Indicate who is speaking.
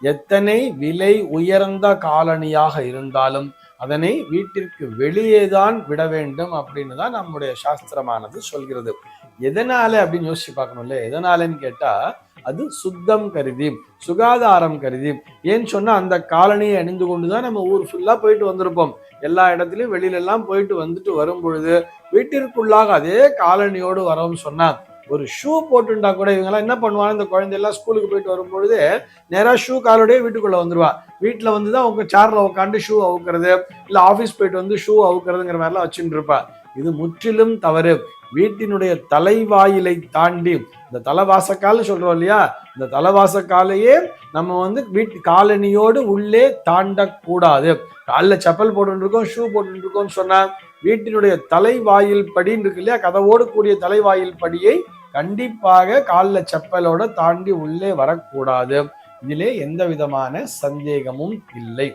Speaker 1: எத்தனை விலை உயர்ந்த காலணியாக இருந்தாலும் அதனை வீட்டிற்கு வெளியேதான் விட வேண்டும் அப்படின்னு தான் நம்முடைய சாஸ்திரமானது சொல்கிறது. எதனால அப்படின்னு யோசிச்சு பார்க்கணும்ல. எதனாலன்னு கேட்டா அது சுத்தம் கருதி, சுகாதாரம் கருதி. ஏன்னு சொன்னா அந்த காலணியை அணிந்து கொண்டுதான் நம்ம ஊர் ஃபுல்லா போயிட்டு வந்திருப்போம். எல்லா இடத்துலயும் வெளியில எல்லாம் போயிட்டு வந்துட்டு வரும் பொழுது வீட்டிற்குள்ளாக அதே காலணியோடு வரோம்னு சொன்னா ஒரு ஷூ போட்டுட்டா கூட இவங்க எல்லாம் என்ன பண்ணுவாங்க, இந்த குழந்தை எல்லாம் ஸ்கூலுக்கு போயிட்டு வரும்பொழுது நேரா ஷூ காலோடய வீட்டுக்குள்ள வந்துருவா. வீட்டுல வந்துதான் உங்க சேர்ல உட்காந்து ஷூ அவுக்கிறது, இல்ல ஆபீஸ் போயிட்டு வந்து ஷூ அவுக்கிறதுங்கிற மாதிரிலாம் வச்சுட்டு இருப்பா. இது முற்றிலும் தவறு. வீட்டினுடைய தலைவாயிலை தாண்டி, இந்த தலைவாசக்கால்னு சொல்றோம் இல்லையா, இந்த தலைவாசக்காலையே நம்ம வந்து வீட்டு காலனியோடு உள்ளே தாண்டக்கூடாது. காலில் செப்பல் போட்டு இருக்கோம், ஷூ போட்டு இருக்கோம்னு சொன்னா வீட்டினுடைய தலைவாயில் படின்னு இருக்கு இல்லையா, கதவோடு கூடிய தலைவாயில் படியை கண்டிப்பாக காலில் செப்பலோட தாண்டி உள்ளே வரக்கூடாது. இதிலே எந்த விதமான சந்தேகமும் இல்லை.